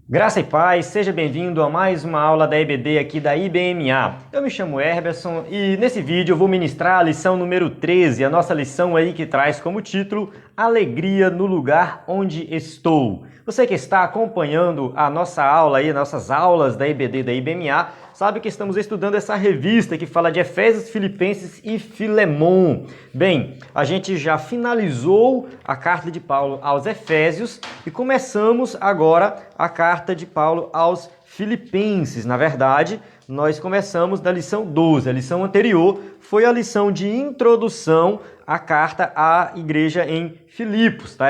Graça e paz, seja bem-vindo a mais uma aula da EBD aqui da IBMA. Eu me chamo Herberson e nesse vídeo eu vou ministrar a lição número 13, a nossa lição aí que traz como título Alegria no lugar onde estou. Você que está acompanhando a nossa aula aí, nossas aulas da EBD da IBMA, sabe que estamos estudando essa revista que fala de Efésios, Filipenses e Filemon. Bem, a gente já finalizou a carta de Paulo aos Efésios e começamos agora a carta de Paulo aos Filipenses. Na verdade, nós começamos da lição 12. A lição anterior foi a lição de introdução à carta à igreja em Filipos, tá?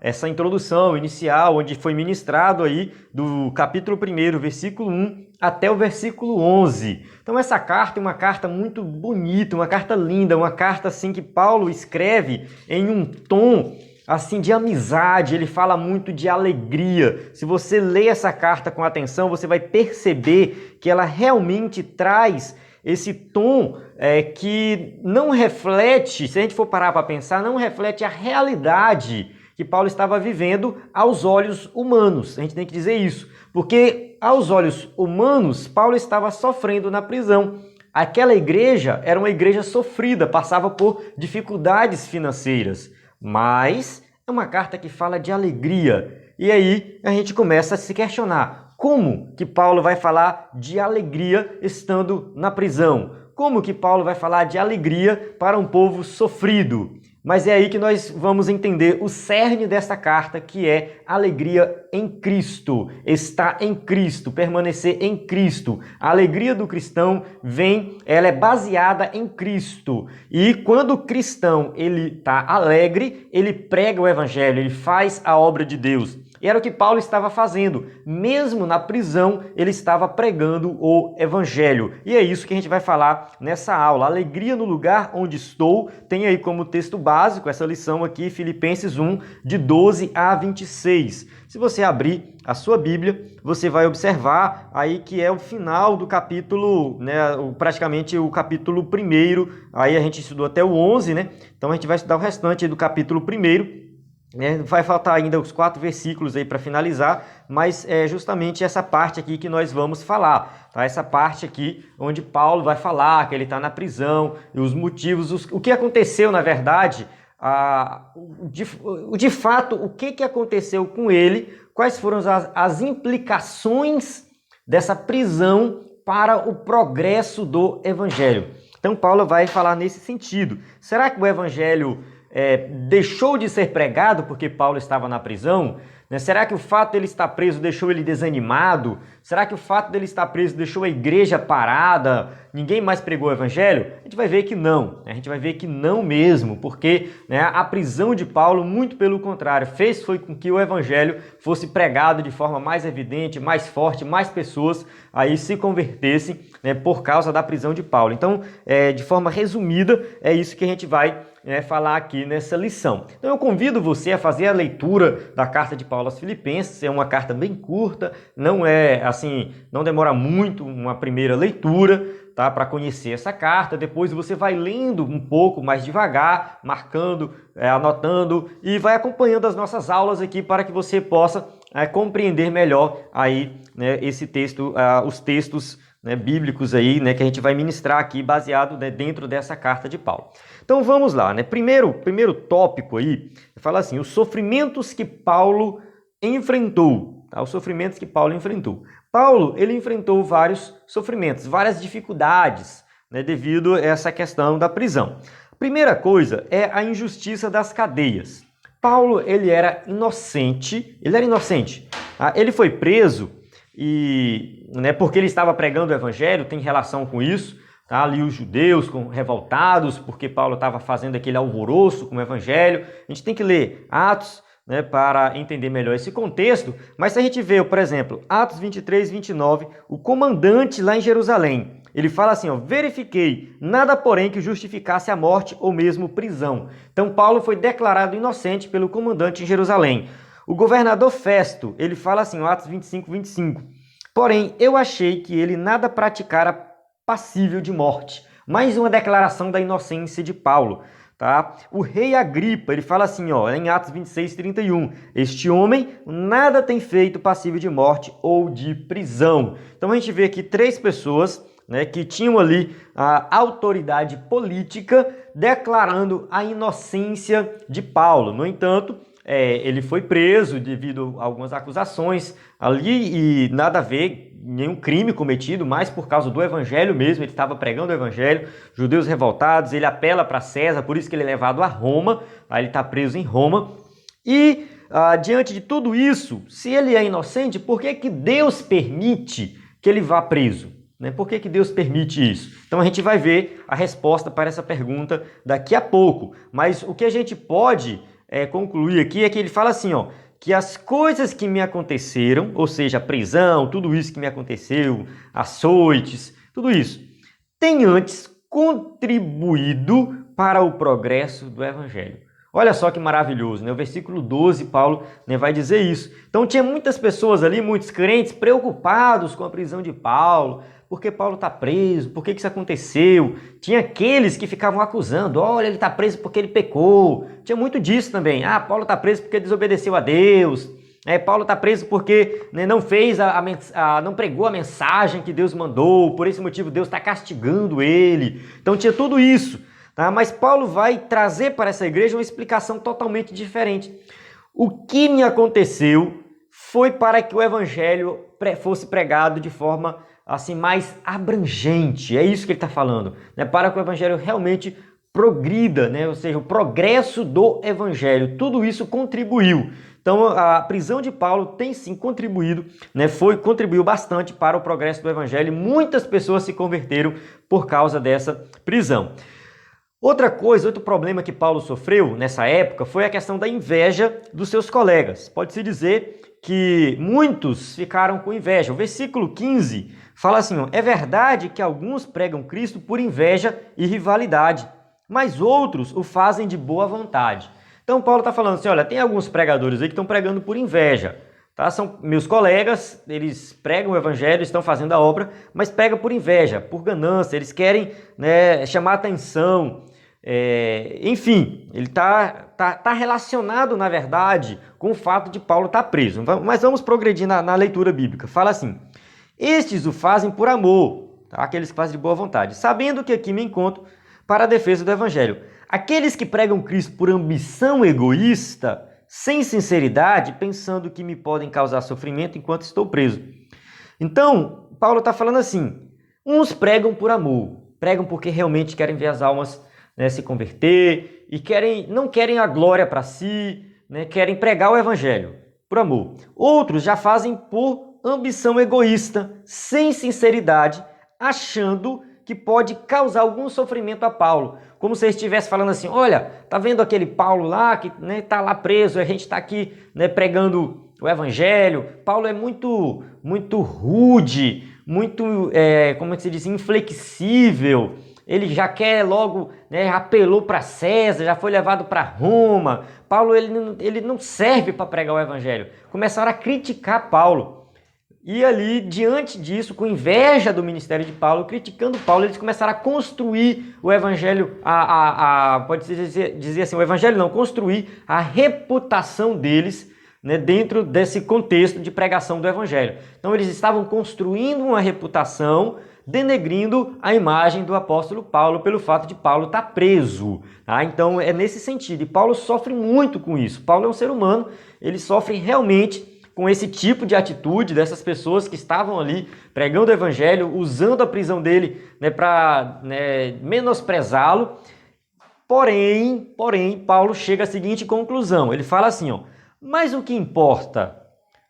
Essa introdução inicial, onde foi ministrado aí do capítulo 1, versículo 1 até o versículo 11. Então essa carta é uma carta muito bonita, uma carta linda, uma carta assim que Paulo escreve em um tom assim de amizade, ele fala muito de alegria. Se você lê essa carta com atenção, você vai perceber que ela realmente traz esse tom que não reflete, se a gente for parar para pensar, não reflete a realidade que Paulo estava vivendo aos olhos humanos. A gente tem que dizer isso, porque aos olhos humanos, Paulo estava sofrendo na prisão. Aquela igreja era uma igreja sofrida, passava por dificuldades financeiras, mas é uma carta que fala de alegria. E aí a gente começa a se questionar, como que Paulo vai falar de alegria estando na prisão? Como que Paulo vai falar de alegria para um povo sofrido? Mas é aí que nós vamos entender o cerne dessa carta, que é alegria em Cristo, estar em Cristo, permanecer em Cristo. A alegria do cristão ela é baseada em Cristo. E quando o cristão ele está alegre, ele prega o evangelho, ele faz a obra de Deus. E era o que Paulo estava fazendo. Mesmo na prisão, ele estava pregando o evangelho. E é isso que a gente vai falar nessa aula. Alegria no lugar onde estou. Tem aí como texto básico essa lição aqui, Filipenses 1, de 12 a 26. Se você abrir a sua Bíblia, você vai observar aí que é o final do capítulo, né, praticamente o capítulo 1. Aí a gente estudou até o 11, né? Então a gente vai estudar o restante do capítulo 1. Vai faltar ainda os 4 versículos aí para finalizar, mas é justamente essa parte aqui que nós vamos falar, tá? Essa parte aqui onde Paulo vai falar que ele está na prisão, e os motivos, o que aconteceu na verdade, de fato, o que aconteceu com ele, quais foram as implicações dessa prisão para o progresso do evangelho. Então Paulo vai falar nesse sentido. Será que o evangelho deixou de ser pregado porque Paulo estava na prisão? Será que o fato dele estar preso deixou ele desanimado? Será que o fato dele estar preso deixou a igreja parada? Ninguém mais pregou o evangelho? A gente vai ver que não. A gente vai ver que não mesmo, porque a prisão de Paulo, muito pelo contrário, foi com que o evangelho fosse pregado de forma mais evidente, mais forte, mais pessoas aí se convertessem por causa da prisão de Paulo. Então, de forma resumida, é isso que a gente vai falar aqui nessa lição. Então eu convido você a fazer a leitura da carta de Paulo aos Filipenses. É uma carta bem curta, não é assim, não demora muito uma primeira leitura, tá? Para conhecer essa carta. Depois você vai lendo um pouco mais devagar, marcando, anotando e vai acompanhando as nossas aulas aqui para que você possa compreender melhor aí, esse texto, os textos bíblicos aí, que a gente vai ministrar aqui baseado dentro dessa carta de Paulo. Então vamos lá, primeiro tópico aí, fala assim, os sofrimentos que Paulo enfrentou, tá? Os sofrimentos que Paulo enfrentou. Paulo, ele enfrentou vários sofrimentos, várias dificuldades, devido a essa questão da prisão. A primeira coisa é a injustiça das cadeias. Paulo, ele era inocente, ele foi preso e, porque ele estava pregando o evangelho, tem relação com isso, tá? Ali os judeus revoltados porque Paulo estava fazendo aquele alvoroço com o evangelho. A gente tem que ler Atos, para entender melhor esse contexto, mas se a gente vê, por exemplo, Atos 23, 29, o comandante lá em Jerusalém, ele fala assim, verifiquei, nada porém que justificasse a morte ou mesmo prisão. Então Paulo foi declarado inocente pelo comandante em Jerusalém. O governador Festo, ele fala assim, Atos 25, 25, porém eu achei que ele nada praticara passível de morte. Mais uma declaração da inocência de Paulo. Tá? O rei Agripa, ele fala assim, ó, em Atos 26:31, este homem nada tem feito passível de morte ou de prisão. Então a gente vê aqui 3 pessoas, né, que tinham ali a autoridade política declarando a inocência de Paulo. No entanto, ele foi preso devido a algumas acusações ali e nada a ver, nenhum crime cometido, mas por causa do evangelho mesmo, ele estava pregando o evangelho, judeus revoltados, ele apela para César, por isso que ele é levado a Roma, aí ele está preso em Roma. E diante de tudo isso, se ele é inocente, por que que Deus permite que ele vá preso? Por que que Deus permite isso? Então a gente vai ver a resposta para essa pergunta daqui a pouco, mas o que a gente pode concluir aqui é que ele fala assim, ó, que as coisas que me aconteceram, ou seja, a prisão, tudo isso que me aconteceu, açoites, tudo isso, tem antes contribuído para o progresso do evangelho. Olha só que maravilhoso, né? O versículo 12, Paulo, né, vai dizer isso. Então tinha muitas pessoas ali, muitos crentes, preocupados com a prisão de Paulo, porque Paulo está preso, por que isso aconteceu? Tinha aqueles que ficavam acusando, olha, ele está preso porque ele pecou. Tinha muito disso também. Paulo está preso porque desobedeceu a Deus. Paulo está preso porque, né, não fez não pregou a mensagem que Deus mandou, por esse motivo Deus está castigando ele. Então tinha tudo isso. Tá? Mas Paulo vai trazer para essa igreja uma explicação totalmente diferente. O que me aconteceu foi para que o evangelho fosse pregado de forma assim mais abrangente. É isso que ele está falando, né? Para que o evangelho realmente progrida, né? Ou seja, o progresso do evangelho. Tudo isso contribuiu. Então a prisão de Paulo tem sim contribuído, né? Contribuiu bastante para o progresso do evangelho. Muitas pessoas se converteram por causa dessa prisão. Outra coisa, outro problema que Paulo sofreu nessa época foi a questão da inveja dos seus colegas. Pode-se dizer que muitos ficaram com inveja. O versículo 15 fala assim, ó, é verdade que alguns pregam Cristo por inveja e rivalidade, mas outros o fazem de boa vontade. Então Paulo está falando assim, olha, tem alguns pregadores aí que estão pregando por inveja. Tá? São meus colegas, eles pregam o evangelho, estão fazendo a obra, mas pregam por inveja, por ganância, eles querem, né, chamar atenção. Enfim, ele está relacionado, na verdade, com o fato de Paulo estar preso. Mas vamos progredir na leitura bíblica. Fala assim, estes o fazem por amor, tá? Aqueles que fazem de boa vontade, sabendo que aqui me encontro para a defesa do evangelho. Aqueles que pregam Cristo por ambição egoísta, sem sinceridade, pensando que me podem causar sofrimento enquanto estou preso. Então, Paulo está falando assim, uns pregam por amor, pregam porque realmente querem ver as almas, né, se converter e não querem a glória para si, né, querem pregar o evangelho por amor. Outros já fazem por ambição egoísta, sem sinceridade, achando que pode causar algum sofrimento a Paulo. Como se ele estivesse falando assim, olha, tá vendo aquele Paulo lá que, né, tá lá preso, a gente está aqui, né, pregando o evangelho. Paulo é muito rude, muito, como é que se diz, inflexível. Ele já quer logo, né, apelou para César, já foi levado para Roma. Paulo ele não serve para pregar o evangelho. Começaram a criticar Paulo. E ali, diante disso, com inveja do ministério de Paulo, criticando Paulo, eles começaram a construir o evangelho, pode-se dizer assim, o evangelho não, construir a reputação deles, né, dentro desse contexto de pregação do evangelho. Então eles estavam construindo uma reputação, denegrindo a imagem do apóstolo Paulo pelo fato de Paulo estar preso. Tá? Então é nesse sentido, e Paulo sofre muito com isso. Paulo é um ser humano, ele sofre realmente com esse tipo de atitude dessas pessoas que estavam ali pregando o evangelho, usando a prisão dele, né, para, né, menosprezá-lo. Porém, Paulo chega à seguinte conclusão, ele fala assim, ó, mas o que importa?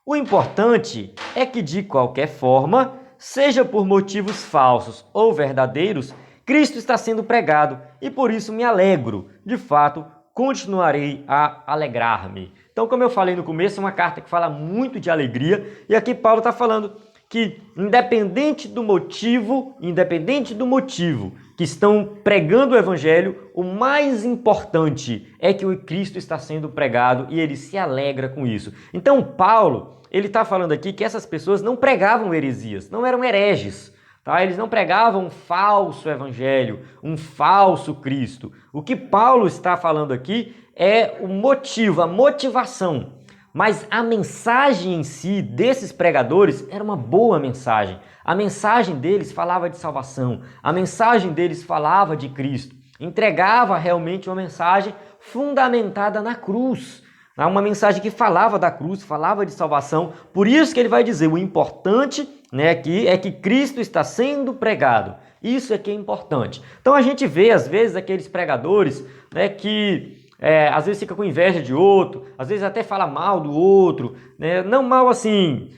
O importante é que de qualquer forma, seja por motivos falsos ou verdadeiros, Cristo está sendo pregado e por isso me alegro. De fato, continuarei a alegrar-me. Então, como eu falei no começo, é uma carta que fala muito de alegria e aqui Paulo está falando que independente do motivo que estão pregando o evangelho, o mais importante é que o Cristo está sendo pregado e ele se alegra com isso. Então, Paulo, ele está falando aqui que essas pessoas não pregavam heresias, não eram hereges, tá? Eles não pregavam um falso evangelho, um falso Cristo. O que Paulo está falando aqui é o motivo, a motivação. Mas a mensagem em si desses pregadores era uma boa mensagem. A mensagem deles falava de salvação, a mensagem deles falava de Cristo, entregava realmente uma mensagem fundamentada na cruz, uma mensagem que falava da cruz, falava de salvação. Por isso que ele vai dizer, o importante, né, aqui é que Cristo está sendo pregado. Isso é que é importante. Então a gente vê às vezes aqueles pregadores, né, que às vezes fica com inveja de outro, às vezes até fala mal do outro, né? Não mal assim,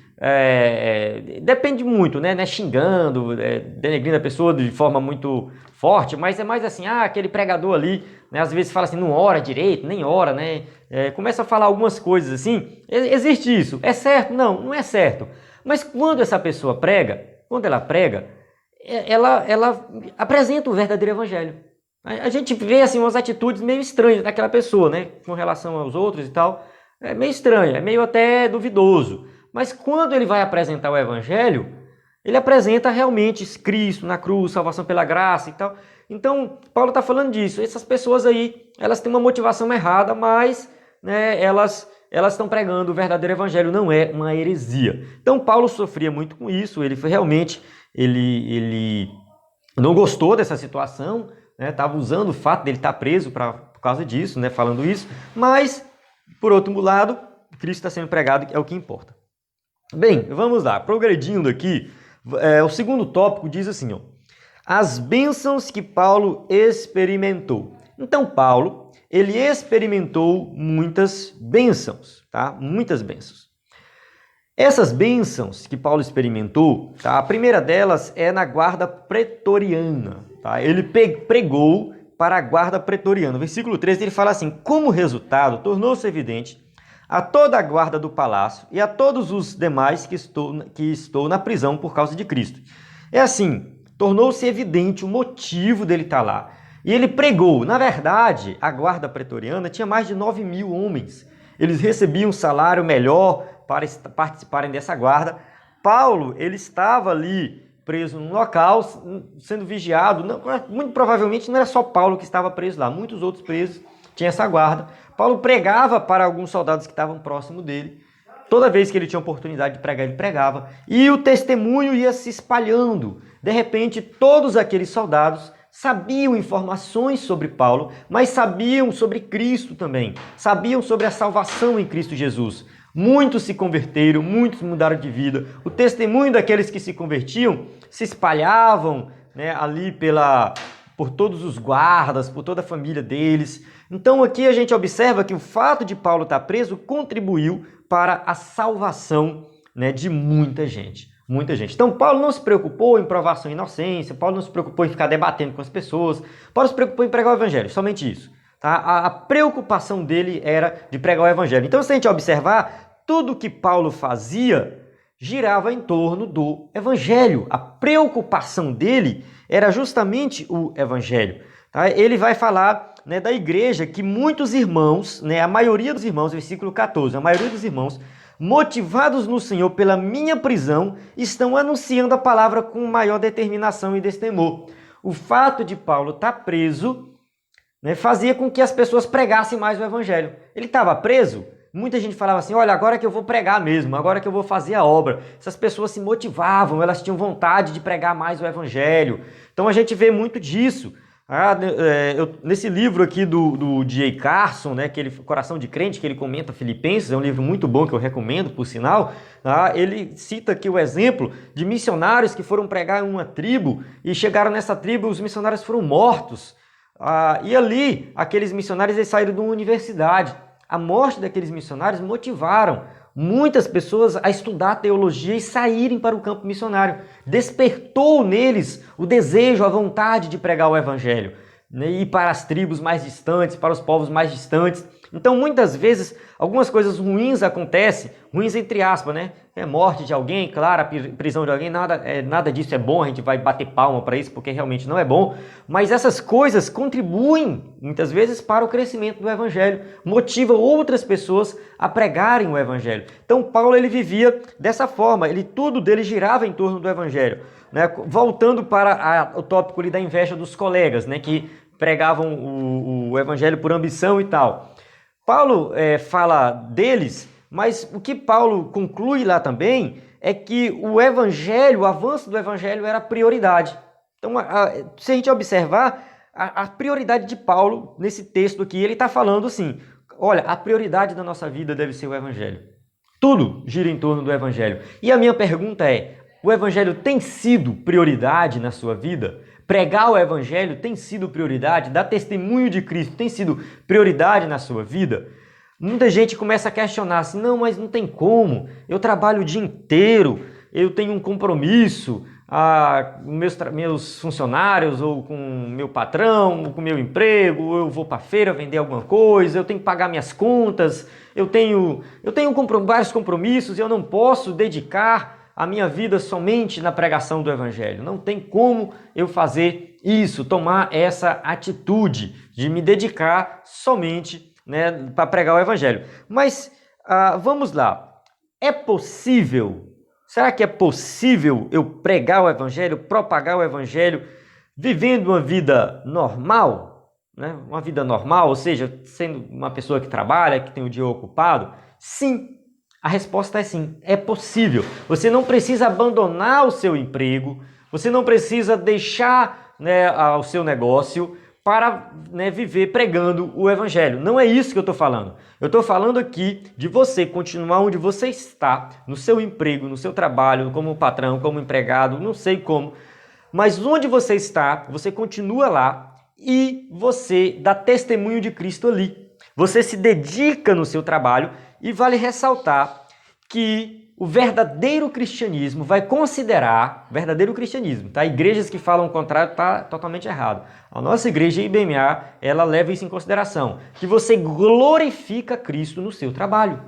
depende muito, né? Xingando, denegrindo a pessoa de forma muito forte, mas é mais assim, aquele pregador ali, né? Às vezes fala assim, não ora direito, nem ora, né? Começa a falar algumas coisas assim, existe isso, é certo? Não, não é certo. Mas quando essa pessoa prega, quando ela prega, ela apresenta o verdadeiro evangelho. A gente vê assim umas atitudes meio estranhas daquela pessoa, né, com relação aos outros e tal. É meio estranho, é meio até duvidoso. Mas quando ele vai apresentar o evangelho, ele apresenta realmente Cristo na cruz, salvação pela graça e tal. Então, Paulo está falando disso. Essas pessoas aí, elas têm uma motivação errada, mas, né, elas estão pregando o verdadeiro evangelho, não é uma heresia. Então, Paulo sofria muito com isso. Ele foi realmente, ele não gostou dessa situação, estava usando o fato dele estar preso por causa disso, né, falando isso, mas, por outro lado, Cristo está sendo pregado, é o que importa. Bem, vamos lá, progredindo aqui, o segundo tópico diz assim, as bênçãos que Paulo experimentou. Então, Paulo, ele experimentou muitas bênçãos, tá? Muitas bênçãos. Essas bênçãos que Paulo experimentou, tá? A primeira delas é na guarda pretoriana. Tá? Ele pregou para a guarda pretoriana. No versículo 13 ele fala assim, como resultado, tornou-se evidente a toda a guarda do palácio e a todos os demais que estou na prisão por causa de Cristo. É assim, tornou-se evidente o motivo dele estar lá. E ele pregou. Na verdade, a guarda pretoriana tinha mais de 9.000 homens. Eles recebiam um salário melhor para participarem dessa guarda. Paulo, ele estava ali preso num local, sendo vigiado. Muito provavelmente não era só Paulo que estava preso lá, muitos outros presos tinham essa guarda. Paulo pregava para alguns soldados que estavam próximo dele. Toda vez que ele tinha oportunidade de pregar, ele pregava. E o testemunho ia se espalhando. De repente, todos aqueles soldados sabiam informações sobre Paulo, mas sabiam sobre Cristo também. Sabiam sobre a salvação em Cristo Jesus. Muitos se converteram, muitos mudaram de vida. O testemunho daqueles que se convertiam se espalhavam, né, ali por todos os guardas, por toda a família deles. Então aqui a gente observa que o fato de Paulo estar preso contribuiu para a salvação, né, de muita gente. Muita gente. Então Paulo não se preocupou em provar sua inocência, Paulo não se preocupou em ficar debatendo com as pessoas, Paulo se preocupou em pregar o evangelho, somente isso. Tá? A preocupação dele era de pregar o evangelho. Então, se a gente observar, tudo que Paulo fazia girava em torno do evangelho. A preocupação dele era justamente o evangelho. Tá? Ele vai falar, né, da igreja que muitos irmãos, né, a maioria dos irmãos, versículo 14, a maioria dos irmãos, motivados no Senhor pela minha prisão, estão anunciando a palavra com maior determinação e destemor. O fato de Paulo estar preso, né, fazia com que as pessoas pregassem mais o evangelho. Ele estava preso, muita gente falava assim, olha, agora que eu vou pregar mesmo, agora que eu vou fazer a obra. Essas pessoas se motivavam, elas tinham vontade de pregar mais o evangelho. Então a gente vê muito disso. Nesse livro aqui do D.A. Carson, né, aquele Coração de Crente, que ele comenta Filipenses, é um livro muito bom que eu recomendo, por sinal, ele cita aqui o exemplo de missionários que foram pregar em uma tribo e chegaram nessa tribo, os missionários foram mortos. E ali, aqueles missionários eles saíram de uma universidade. A morte daqueles missionários motivaram muitas pessoas a estudar teologia e saírem para o campo missionário. Despertou neles o desejo, a vontade de pregar o evangelho, né? Ir para as tribos mais distantes, para os povos mais distantes. Então, muitas vezes, algumas coisas ruins acontecem, ruins entre aspas, né? É morte de alguém, claro, a prisão de alguém, nada disso é bom, a gente vai bater palma para isso, porque realmente não é bom. Mas essas coisas contribuem, muitas vezes, para o crescimento do Evangelho, motivam outras pessoas a pregarem o Evangelho. Então, Paulo, ele vivia dessa forma, tudo dele girava em torno do Evangelho. Né? Voltando para o tópico ali da inveja dos colegas, né? Que pregavam o Evangelho por ambição e tal. Paulo fala deles, mas o que Paulo conclui lá também é que o Evangelho, o avanço do Evangelho era prioridade. Então, se a gente observar, a prioridade de Paulo nesse texto aqui, ele está falando assim, olha, a prioridade da nossa vida deve ser o Evangelho. Tudo gira em torno do Evangelho. E a minha pergunta é, o Evangelho tem sido prioridade na sua vida? Pregar o Evangelho tem sido prioridade? Dar testemunho de Cristo tem sido prioridade na sua vida? Muita gente começa a questionar assim, não, mas não tem como, eu trabalho o dia inteiro, eu tenho um compromisso com meus funcionários, ou com meu patrão, ou com meu emprego, eu vou para a feira vender alguma coisa, eu tenho que pagar minhas contas, eu tenho vários compromissos e eu não posso dedicar a minha vida somente na pregação do Evangelho. Não tem como eu fazer isso, tomar essa atitude de me dedicar somente, né, para pregar o Evangelho. Mas vamos lá, é possível, será que é possível eu pregar o Evangelho, propagar o Evangelho, vivendo uma vida normal? Né? Uma vida normal, ou seja, sendo uma pessoa que trabalha, que tem o dia ocupado? Sim. A resposta é sim, é possível. Você não precisa abandonar o seu emprego, você não precisa deixar, né, o seu negócio para, né, viver pregando o Evangelho. Não é isso que eu estou falando. Eu estou falando aqui de você continuar onde você está, no seu emprego, no seu trabalho, como patrão, como empregado, não sei como. Mas onde você está, você continua lá e você dá testemunho de Cristo ali. Você se dedica no seu trabalho. E vale ressaltar que o verdadeiro cristianismo vai considerar, verdadeiro cristianismo, tá? Igrejas que falam o contrário tá totalmente errado. A nossa igreja IBMA, ela leva isso em consideração, que você glorifica Cristo no seu trabalho.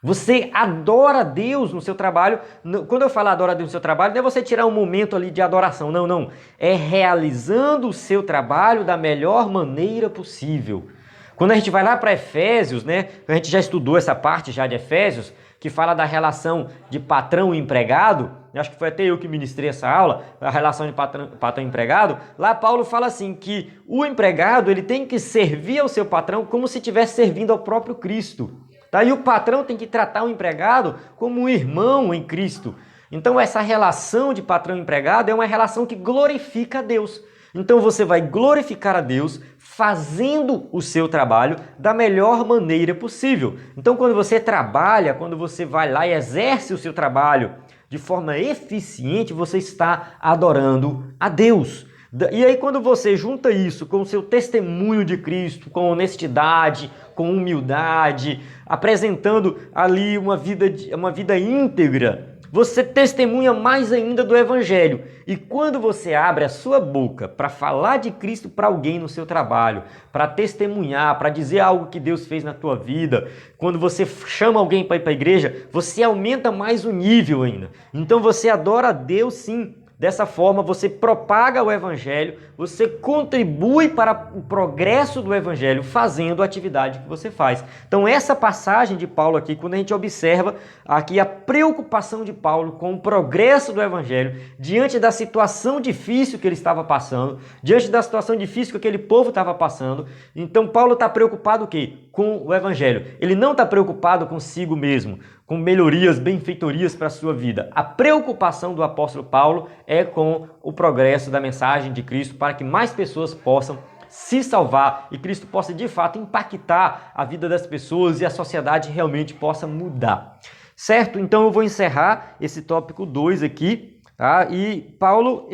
Você adora Deus no seu trabalho. Quando eu falo adora Deus no seu trabalho, não é você tirar um momento ali de adoração, não. É realizando o seu trabalho da melhor maneira possível. Quando a gente vai lá para Efésios, né, a gente já estudou essa parte já de Efésios, que fala da relação de patrão e empregado, acho que foi até eu que ministrei essa aula, a relação de patrão e empregado, lá Paulo fala assim, que o empregado ele tem que servir ao seu patrão como se estivesse servindo ao próprio Cristo. Tá? E o patrão tem que tratar o empregado como um irmão em Cristo. Então essa relação de patrão e empregado é uma relação que glorifica a Deus. Então você vai glorificar a Deus fazendo o seu trabalho da melhor maneira possível. Então quando você trabalha, quando você vai lá e exerce o seu trabalho de forma eficiente, você está adorando a Deus. E aí quando você junta isso com o seu testemunho de Cristo, com honestidade, com humildade, apresentando ali uma vida íntegra, você testemunha mais ainda do Evangelho. E quando você abre a sua boca para falar de Cristo para alguém no seu trabalho, para testemunhar, para dizer algo que Deus fez na tua vida, quando você chama alguém para ir para a igreja, você aumenta mais o nível ainda. Então você adora a Deus sim. Dessa forma, você propaga o Evangelho, você contribui para o progresso do Evangelho fazendo a atividade que você faz. Então, essa passagem de Paulo aqui, quando a gente observa aqui a preocupação de Paulo com o progresso do Evangelho, diante da situação difícil que ele estava passando, diante da situação difícil que aquele povo estava passando, então Paulo está preocupado o quê? Com o Evangelho. Ele não está preocupado consigo mesmo, com melhorias, benfeitorias para a sua vida. A preocupação do apóstolo Paulo é com o progresso da mensagem de Cristo para que mais pessoas possam se salvar e Cristo possa de fato impactar a vida das pessoas e a sociedade realmente possa mudar. Certo? Então eu vou encerrar esse tópico 2 aqui, tá? E Paulo,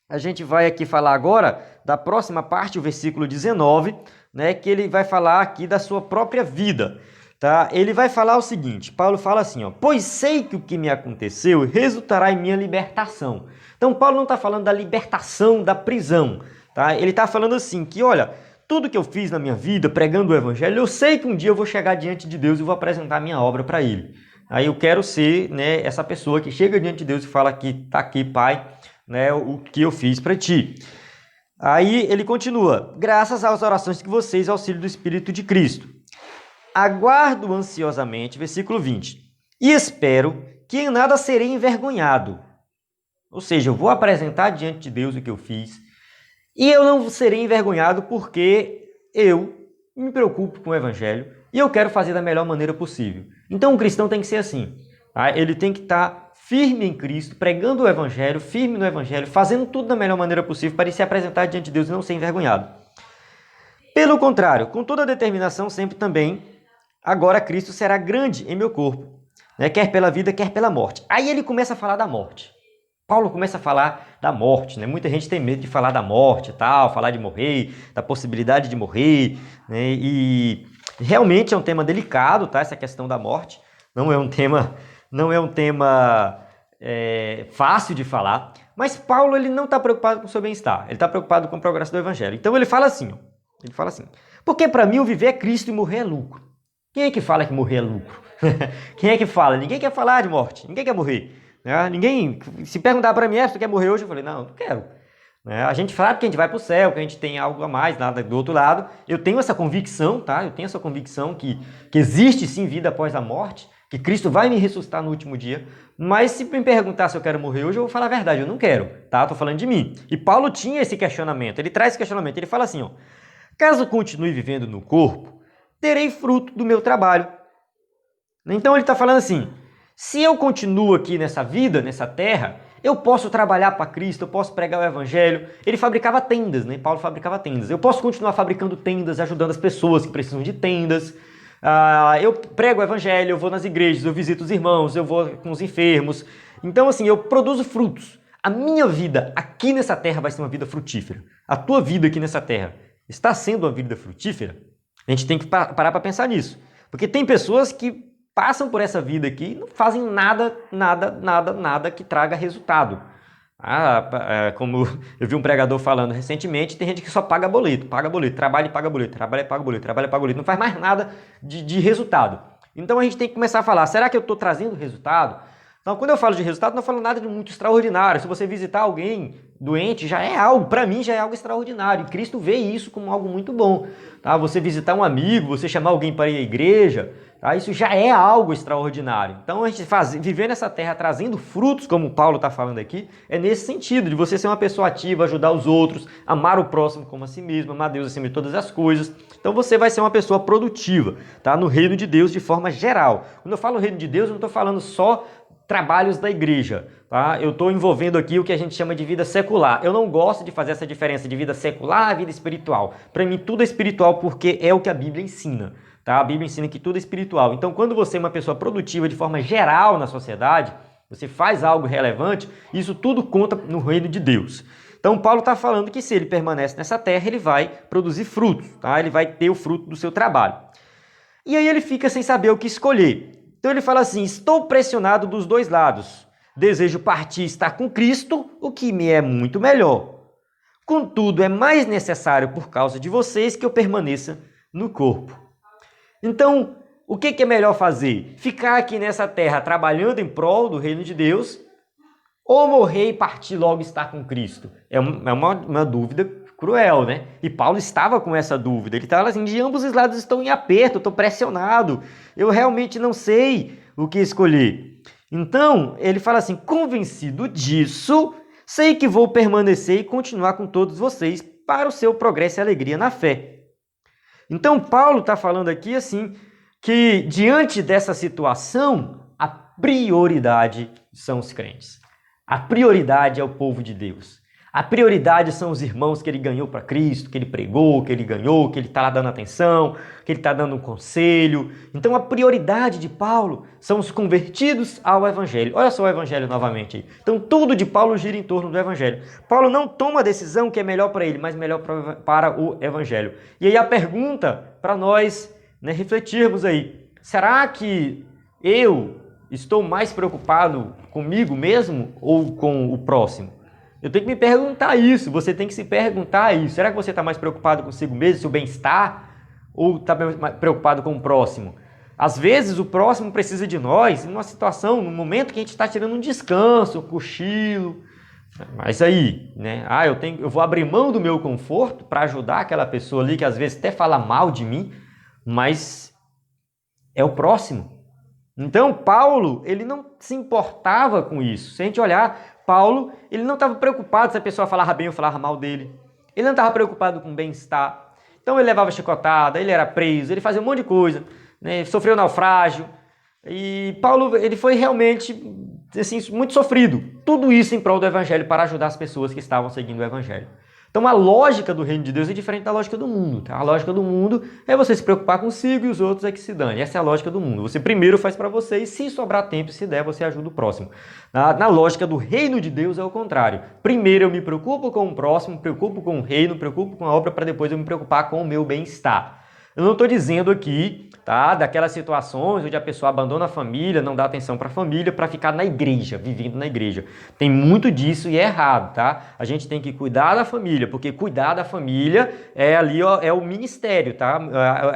a gente vai aqui falar agora da próxima parte, o versículo 19, né, que ele vai falar aqui da sua própria vida. Tá? Ele vai falar o seguinte, Paulo fala assim, ó, pois sei que o que me aconteceu resultará em minha libertação. Então Paulo não está falando da libertação da prisão, tá? Ele está falando assim, que olha, tudo que eu fiz na minha vida, pregando o evangelho, eu sei que um dia eu vou chegar diante de Deus e vou apresentar a minha obra para Ele. Aí eu quero ser, né, essa pessoa que chega diante de Deus e fala que tá aqui, Pai, né, o que eu fiz para Ti. Aí ele continua, graças às orações que vocês, auxílio do Espírito de Cristo. Aguardo ansiosamente, versículo 20, e espero que em nada serei envergonhado. Ou seja, eu vou apresentar diante de Deus o que eu fiz, e eu não serei envergonhado porque eu me preocupo com o Evangelho e eu quero fazer da melhor maneira possível. Então o cristão tem que ser assim, tá? Ele tem que estar firme em Cristo, pregando o Evangelho, firme no Evangelho, fazendo tudo da melhor maneira possível para ele se apresentar diante de Deus e não ser envergonhado. Pelo contrário, com toda a determinação sempre também, agora Cristo será grande em meu corpo, né? Quer pela vida, quer pela morte. Aí ele começa a falar da morte. Paulo começa a falar da morte, né? Muita gente tem medo de falar da morte e tal, falar de morrer, da possibilidade de morrer, né? E realmente é um tema delicado, tá? Essa questão da morte. Não é um tema fácil de falar, mas Paulo ele não está preocupado com o seu bem-estar, ele está preocupado com o progresso do Evangelho. Então ele fala assim, porque para mim o viver é Cristo e morrer é lucro. Quem é que fala que morrer é lucro? Quem é que fala? Ninguém quer falar de morte, ninguém quer morrer. Ninguém, se perguntar para mim, você quer morrer hoje? Eu falei, não quero. A gente sabe que a gente vai para o céu, que a gente tem algo a mais, nada do outro lado. Eu tenho essa convicção, tá? Eu tenho essa convicção que existe sim vida após a morte, que Cristo vai me ressuscitar no último dia. Mas se me perguntar se eu quero morrer hoje, eu vou falar a verdade, eu não quero, tá? Estou falando de mim. E Paulo tinha esse questionamento, ele traz esse questionamento, ele fala assim, ó, caso continue vivendo no corpo, terei fruto do meu trabalho. Então ele está falando assim, se eu continuo aqui nessa vida, nessa terra, eu posso trabalhar para Cristo, eu posso pregar o Evangelho. Ele fabricava tendas, né? Paulo fabricava tendas. Eu posso continuar fabricando tendas, ajudando as pessoas que precisam de tendas. Eu prego o Evangelho, eu vou nas igrejas, eu visito os irmãos, eu vou com os enfermos. Então, assim, eu produzo frutos. A minha vida aqui nessa terra vai ser uma vida frutífera. A tua vida aqui nessa terra está sendo uma vida frutífera? A gente tem que parar para pensar nisso. Porque tem pessoas que passam por essa vida aqui e não fazem nada que traga resultado. Como eu vi um pregador falando recentemente, tem gente que só paga boleto, trabalha e paga boleto, trabalha e paga boleto, trabalha e paga boleto, não faz mais nada de resultado. Então a gente tem que começar a falar, será que eu estou trazendo resultado? Então quando eu falo de resultado, não falo nada de muito extraordinário. Se você visitar alguém doente, já é algo, para mim já é algo extraordinário. E Cristo vê isso como algo muito bom. Tá? Você visitar um amigo, você chamar alguém para ir à igreja, tá? Isso já é algo extraordinário. Então a gente viver nessa terra trazendo frutos, como o Paulo está falando aqui, é nesse sentido, de você ser uma pessoa ativa, ajudar os outros, amar o próximo como a si mesmo, amar Deus acima de todas as coisas. Então você vai ser uma pessoa produtiva, tá? No reino de Deus de forma geral. Quando eu falo reino de Deus, eu não estou falando só trabalhos da igreja, tá? Eu estou envolvendo aqui o que a gente chama de vida secular. Eu não gosto de fazer essa diferença de vida secular e vida espiritual. Para mim tudo é espiritual porque é o que a Bíblia ensina. Tá? A Bíblia ensina que tudo é espiritual. Então, quando você é uma pessoa produtiva de forma geral na sociedade, você faz algo relevante, isso tudo conta no reino de Deus. Então, Paulo está falando que se ele permanece nessa terra, ele vai produzir frutos, tá? Ele vai ter o fruto do seu trabalho. E aí ele fica sem saber o que escolher. Então ele fala assim, estou pressionado dos dois lados. Desejo partir e estar com Cristo, o que me é muito melhor. Contudo, é mais necessário por causa de vocês que eu permaneça no corpo. Então, o que é melhor fazer? Ficar aqui nessa terra trabalhando em prol do reino de Deus ou morrer e partir logo e estar com Cristo? É uma dúvida cruel, né? E Paulo estava com essa dúvida. Ele estava assim, de ambos os lados estou em aperto, estou pressionado. Eu realmente não sei o que escolher. Então, ele fala assim, convencido disso, sei que vou permanecer e continuar com todos vocês para o seu progresso e alegria na fé. Então, Paulo está falando aqui assim, que diante dessa situação, a prioridade são os crentes. A prioridade é o povo de Deus. A prioridade são os irmãos que ele ganhou para Cristo, que ele pregou, que ele ganhou, que ele está lá dando atenção, que ele está dando um conselho. Então, a prioridade de Paulo são os convertidos ao Evangelho. Olha só o Evangelho novamente aí. Então, tudo de Paulo gira em torno do Evangelho. Paulo não toma a decisão que é melhor para ele, mas melhor para o Evangelho. E aí a pergunta para nós, né, refletirmos aí. Será que eu estou mais preocupado comigo mesmo ou com o próximo? Eu tenho que me perguntar isso, você tem que se perguntar isso. Será que você está mais preocupado consigo mesmo, seu bem-estar, ou está preocupado com o próximo? Às vezes o próximo precisa de nós em uma situação, num momento que a gente está tirando um descanso, um cochilo. Mas aí, né? Eu vou abrir mão do meu conforto para ajudar aquela pessoa ali que às vezes até fala mal de mim, mas é o próximo. Então, Paulo, ele não se importava com isso. Se a gente olhar, Paulo, ele não estava preocupado se a pessoa falava bem ou falava mal dele. Ele não estava preocupado com o bem-estar. Então, ele levava chicotada, ele era preso, ele fazia um monte de coisa, né? Sofreu naufrágio. E Paulo, ele foi realmente assim, muito sofrido. Tudo isso em prol do evangelho, para ajudar as pessoas que estavam seguindo o evangelho. Então a lógica do reino de Deus é diferente da lógica do mundo. Tá? A lógica do mundo é você se preocupar consigo e os outros é que se dane. Essa é a lógica do mundo. Você primeiro faz para você e se sobrar tempo, se der, você ajuda o próximo. Na lógica do reino de Deus é o contrário. Primeiro eu me preocupo com o próximo, me preocupo com o reino, me preocupo com a obra para depois eu me preocupar com o meu bem-estar. Eu não estou dizendo aqui, tá, daquelas situações onde a pessoa abandona a família, não dá atenção para a família, para ficar na igreja, vivendo na igreja. Tem muito disso e é errado, tá? A gente tem que cuidar da família, porque cuidar da família é ali, ó, é o ministério, tá?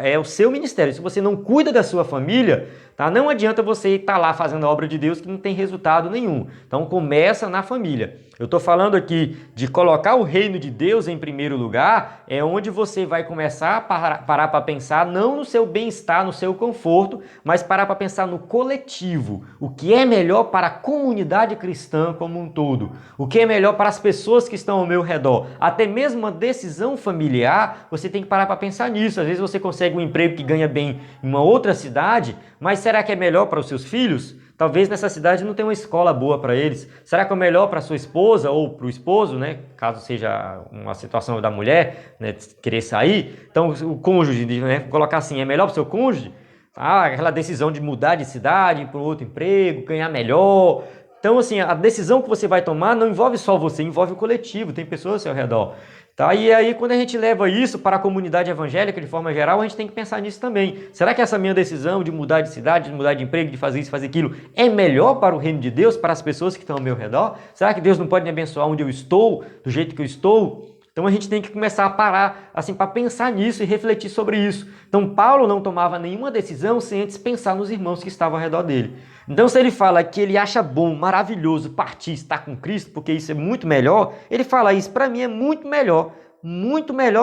É o seu ministério. Se você não cuida da sua família, tá? Não adianta você estar lá fazendo a obra de Deus que não tem resultado nenhum. Então começa na família. Eu estou falando aqui de colocar o reino de Deus em primeiro lugar, é onde você vai começar a parar para pensar não no seu bem-estar, no seu conforto, mas parar para pensar no coletivo. O que é melhor para a comunidade cristã como um todo? O que é melhor para as pessoas que estão ao meu redor? Até mesmo uma decisão familiar, você tem que parar para pensar nisso. Às vezes você consegue um emprego que ganha bem em uma outra cidade, mas será que é melhor para os seus filhos? Talvez nessa cidade não tenha uma escola boa para eles. Será que é melhor para sua esposa ou para o esposo, né? Caso seja uma situação da mulher, né, querer sair. Então, o cônjuge, né, colocar assim, é melhor para o seu cônjuge? Aquela decisão de mudar de cidade, ir para outro emprego, ganhar melhor. Então, assim, a decisão que você vai tomar não envolve só você, envolve o coletivo, tem pessoas ao seu redor. Tá? E aí, quando a gente leva isso para a comunidade evangélica de forma geral, a gente tem que pensar nisso também. Será que essa minha decisão de mudar de cidade, de mudar de emprego, de fazer isso, fazer aquilo, é melhor para o reino de Deus, para as pessoas que estão ao meu redor? Será que Deus não pode me abençoar onde eu estou, do jeito que eu estou? Então a gente tem que começar a parar, assim, para pensar nisso e refletir sobre isso. Então Paulo não tomava nenhuma decisão sem antes pensar nos irmãos que estavam ao redor dele. Então se ele fala que ele acha bom, maravilhoso partir, estar com Cristo, porque isso é muito melhor, ele fala isso, para mim é muito melhor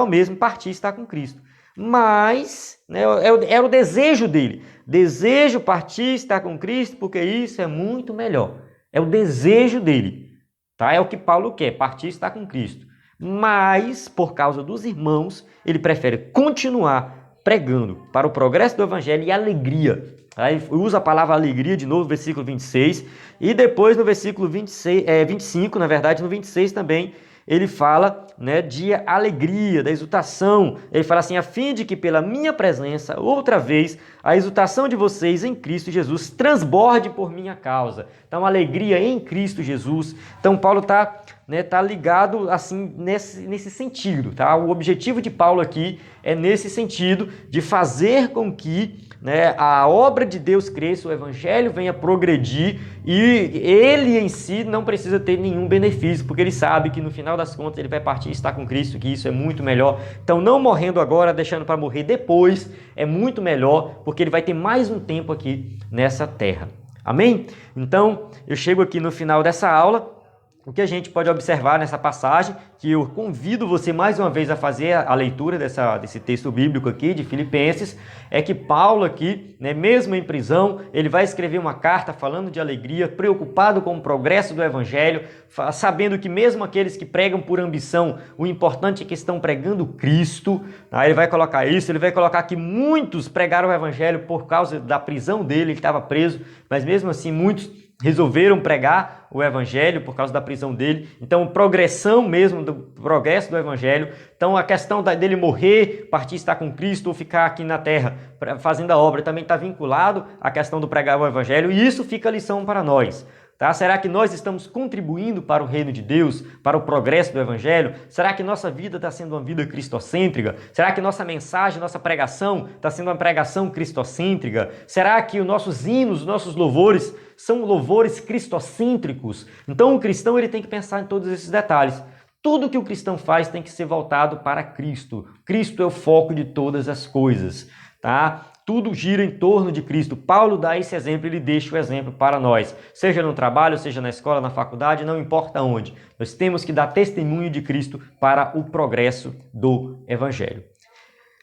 mesmo partir e estar com Cristo. Mas, né, era o desejo dele. Desejo partir, estar com Cristo, porque isso é muito melhor. É o desejo dele. Tá? É o que Paulo quer, partir e estar com Cristo. Mas, por causa dos irmãos, ele prefere continuar pregando para o progresso do evangelho e alegria. Aí usa a palavra alegria de novo, versículo 26, e depois no versículo 25, na verdade, no 26 também, ele fala, né, de alegria, da exultação. Ele fala assim, a fim de que pela minha presença, outra vez, a exultação de vocês em Cristo Jesus transborde por minha causa. Então, alegria em Cristo Jesus. Então, Paulo está ligado assim nesse sentido. Tá? O objetivo de Paulo aqui é nesse sentido de fazer com que, né, a obra de Deus cresça, o evangelho venha progredir e ele em si não precisa ter nenhum benefício, porque ele sabe que no final das contas ele vai partir e estar com Cristo, que isso é muito melhor. Então não morrendo agora, deixando para morrer depois, é muito melhor, porque ele vai ter mais um tempo aqui nessa terra. Amém? Então eu chego aqui no final dessa aula. O que a gente pode observar nessa passagem, que eu convido você mais uma vez a fazer a leitura desse texto bíblico aqui de Filipenses, é que Paulo aqui, né, mesmo em prisão, ele vai escrever uma carta falando de alegria, preocupado com o progresso do evangelho, sabendo que mesmo aqueles que pregam por ambição, o importante é que estão pregando Cristo. Aí ele vai colocar isso, ele vai colocar que muitos pregaram o evangelho por causa da prisão dele, ele estava preso, mas mesmo assim muitos resolveram pregar o evangelho por causa da prisão dele. Então, progressão mesmo do progresso do evangelho. Então, a questão dele morrer, partir estar com Cristo ou ficar aqui na terra fazendo a obra também está vinculado à questão do pregar o evangelho, e isso fica lição para nós. Tá? Será que nós estamos contribuindo para o reino de Deus, para o progresso do evangelho? Será que nossa vida está sendo uma vida cristocêntrica? Será que nossa mensagem, nossa pregação está sendo uma pregação cristocêntrica? Será que os nossos hinos, os nossos louvores são louvores cristocêntricos. Então o cristão ele tem que pensar em todos esses detalhes. Tudo que o cristão faz tem que ser voltado para Cristo. Cristo é o foco de todas as coisas, tá? Tudo gira em torno de Cristo. Paulo dá esse exemplo, ele deixa o exemplo para nós. Seja no trabalho, seja na escola, na faculdade, não importa onde. Nós temos que dar testemunho de Cristo para o progresso do Evangelho.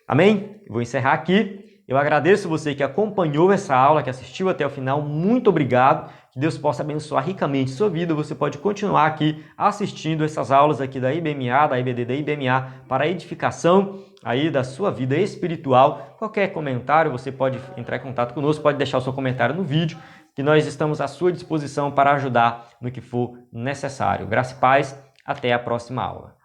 Amém? Vou encerrar aqui. Eu agradeço você que acompanhou essa aula, que assistiu até o final. Muito obrigado. Que Deus possa abençoar ricamente sua vida. Você pode continuar aqui assistindo essas aulas aqui da IBMA, da IBD da IBMA, para a edificação aí da sua vida espiritual. Qualquer comentário, você pode entrar em contato conosco, pode deixar o seu comentário no vídeo, que nós estamos à sua disposição para ajudar no que for necessário. Graça e paz. Até a próxima aula.